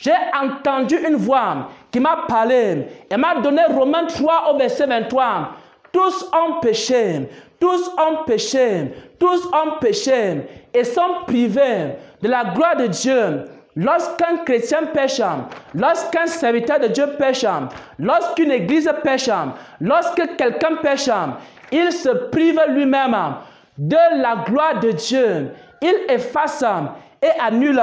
j'ai entendu une voix qui m'a parlé et m'a donné Romains 3 au verset 23. Tous ont péché, tous ont péché, tous ont péché et sont privés de la gloire de Dieu. Lorsqu'un chrétien pêche, lorsqu'un serviteur de Dieu pêche, lorsqu'une église pêche, lorsque quelqu'un pêche, il se prive lui-même de la gloire de Dieu. Il efface et annule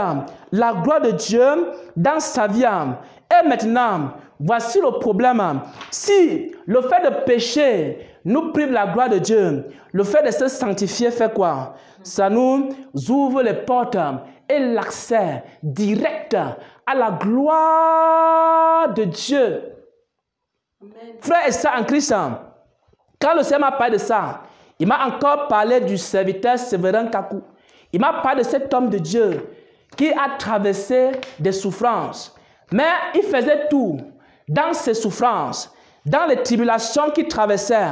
la gloire de Dieu dans sa vie. Et maintenant, voici le problème. Si le fait de pécher nous prive la gloire de Dieu, le fait de se sanctifier fait quoi? Ça nous ouvre les portes et l'accès direct à la gloire de Dieu. Amen. Frères et sœurs en Christ, quand le Seigneur m'a parlé de ça, il m'a encore parlé du serviteur Séverin Kakou. Il m'a parlé de cet homme de Dieu qui a traversé des souffrances. Mais il faisait tout dans ses souffrances, dans les tribulations qu'il traversait.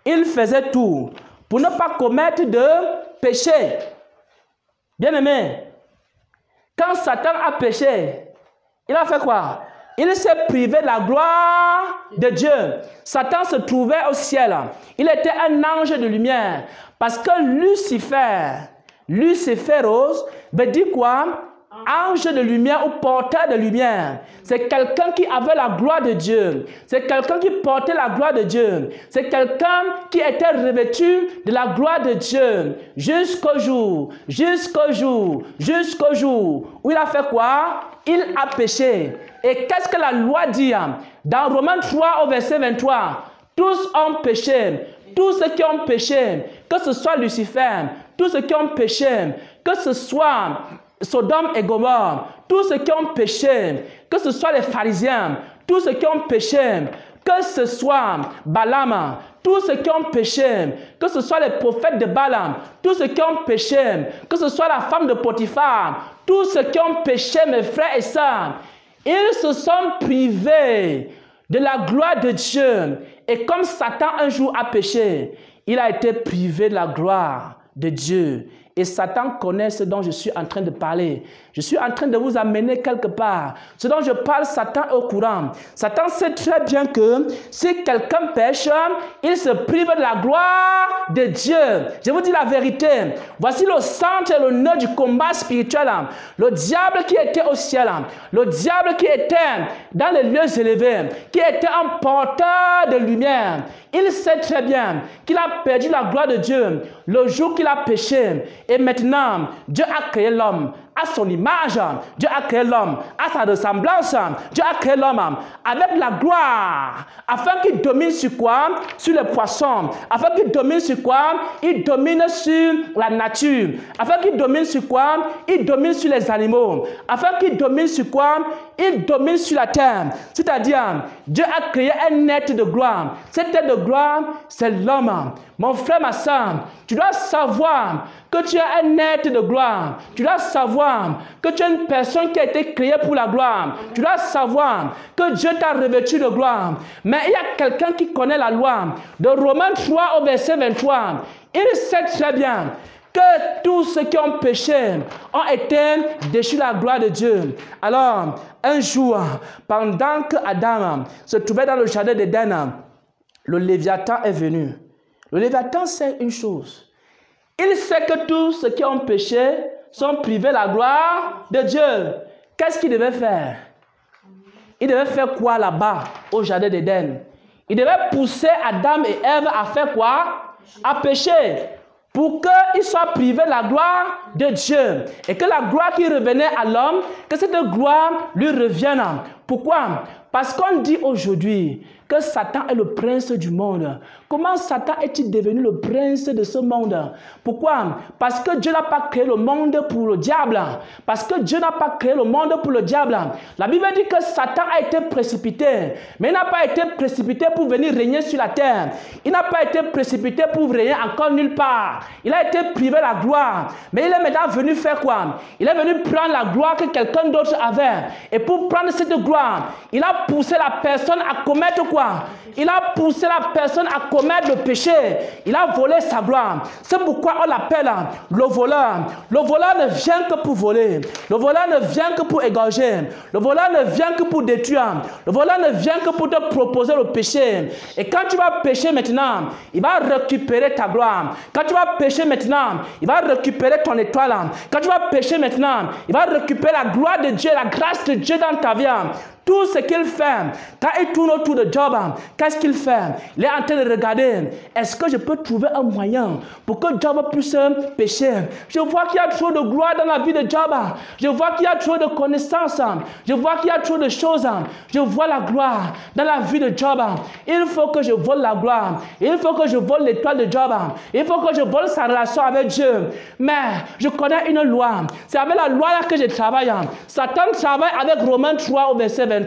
Il faisait tout pour ne pas commettre de péché. Bien-aimé, quand Satan a péché, il a fait quoi? Il s'est privé de la gloire de Dieu. Satan se trouvait au ciel. Il était un ange de lumière. Parce que Luciféros veut dire quoi? Ange de lumière ou porteur de lumière. C'est quelqu'un qui avait la gloire de Dieu. C'est quelqu'un qui portait la gloire de Dieu. C'est quelqu'un qui était revêtu de la gloire de Dieu. Jusqu'au jour où il a fait quoi? Il a péché. Et qu'est-ce que la loi dit? Dans Romains 3 au verset 23, tous ont péché. Tous ceux qui ont péché, que ce soit Lucifer, tous ceux qui ont péché, que ce soit Sodome et Gomorrhe, tous ceux qui ont péché, que ce soit les pharisiens, tous ceux qui ont péché, que ce soit Balaam, tous ceux qui ont péché, que ce soit les prophètes de Balaam, tous ceux qui ont péché, que ce soit la femme de Potiphar, tous ceux qui ont péché, mes frères et sœurs, ils se sont privés de la gloire de Dieu. Et comme Satan un jour a péché, il a été privé de la gloire de Dieu. Et Satan connaît ce dont je suis en train de parler. Je suis en train de vous amener quelque part. Ce dont je parle, Satan est au courant. Satan sait très bien que si quelqu'un pêche, il se prive de la gloire de Dieu. Je vous dis la vérité. Voici le centre et le nœud du combat spirituel. Le diable qui était au ciel, le diable qui était dans les lieux élevés, qui était un porteur de lumière. Il sait très bien qu'il a perdu la gloire de Dieu le jour qu'il a péché. Et maintenant, Dieu a créé l'homme à son image. Dieu a créé l'homme à sa ressemblance. Dieu a créé l'homme avec la gloire. Afin qu'il domine sur quoi? Sur les poissons. Afin qu'il domine sur quoi? Il domine sur la nature. Afin qu'il domine sur quoi? Il domine sur les animaux. Afin qu'il domine sur quoi? Il domine sur la terre. C'est-à-dire, Dieu a créé un être de gloire. Cet être de gloire, c'est l'homme. Mon frère, ma soeur, tu dois savoir que tu es un être de gloire. Tu dois savoir que tu es une personne qui a été créée pour la gloire. Tu dois savoir que Dieu t'a revêtu de gloire. Mais il y a quelqu'un qui connaît la loi. De Romains 3 au verset 23, il sait très bien que tous ceux qui ont péché ont été déchus de la gloire de Dieu. Alors, un jour, pendant que Adam se trouvait dans le jardin d'Éden, le Léviathan est venu. Le Léviathan sait une chose. Il sait que tous ceux qui ont péché sont privés de la gloire de Dieu. Qu'est-ce qu'il devait faire? Il devait faire quoi là-bas, au jardin d'Éden? Il devait pousser Adam et Ève à faire quoi? À pécher. Pour qu'il soit privé de la gloire de Dieu. Et que la gloire qui revenait à l'homme, que cette gloire lui revienne. Pourquoi? Parce qu'on dit aujourd'hui que Satan est le prince du monde. Comment Satan est-il devenu le prince de ce monde? Pourquoi? Parce que Dieu n'a pas créé le monde pour le diable. Parce que Dieu n'a pas créé le monde pour le diable. La Bible dit que Satan a été précipité. Mais il n'a pas été précipité pour venir régner sur la terre. Il n'a pas été précipité pour régner encore nulle part. Il a été privé de la gloire. Mais il est maintenant venu faire quoi? Il est venu prendre la gloire que quelqu'un d'autre avait. Et pour prendre cette gloire, il a a poussé la personne à commettre quoi? Il a poussé la personne à commettre le péché. Il a volé sa gloire. C'est pourquoi on l'appelle le voleur. Le voleur ne vient que pour voler. Le voleur ne vient que pour égorger. Le voleur ne vient que pour détruire. Le voleur ne vient que pour te proposer le péché. Et quand tu vas pécher maintenant, il va récupérer ta gloire. Quand tu vas pécher maintenant, il va récupérer ton étoile. Quand tu vas pécher maintenant, il va récupérer la gloire de Dieu, la grâce de Dieu dans ta vie. Tout ce qu'il fait, quand il tourne autour de Job, qu'est-ce qu'il fait? Il est en train de regarder, est-ce que je peux trouver un moyen pour que Job puisse pécher? Je vois qu'il y a trop de gloire dans la vie de Job. Je vois qu'il y a trop de connaissances. Je vois qu'il y a trop de choses. Je vois la gloire dans la vie de Job. Il faut que je vole la gloire. Il faut que je vole l'étoile de Job. Il faut que je vole sa relation avec Dieu. Mais je connais une loi. C'est avec la loi là que je travaille. Satan travaille avec Romains 3 au verset 23.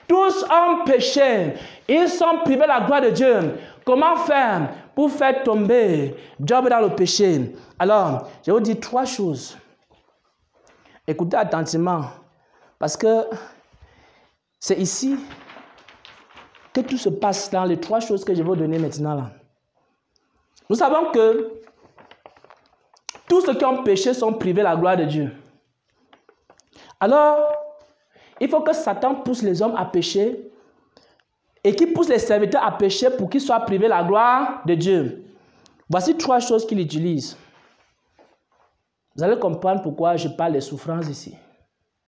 Tous ont péché. Ils sont privés de la gloire de Dieu. Comment faire pour faire tomber Job dans le péché? Alors, je vais vous dire 3 choses. Écoutez attentivement. Parce que c'est ici que tout se passe dans les 3 choses que je vais vous donner maintenant. Là. Nous savons que tous ceux qui ont péché sont privés de la gloire de Dieu. Alors, il faut que Satan pousse les hommes à pécher et qu'il pousse les serviteurs à pécher pour qu'ils soient privés de la gloire de Dieu. Voici 3 choses qu'il utilise. Vous allez comprendre pourquoi je parle des souffrances ici.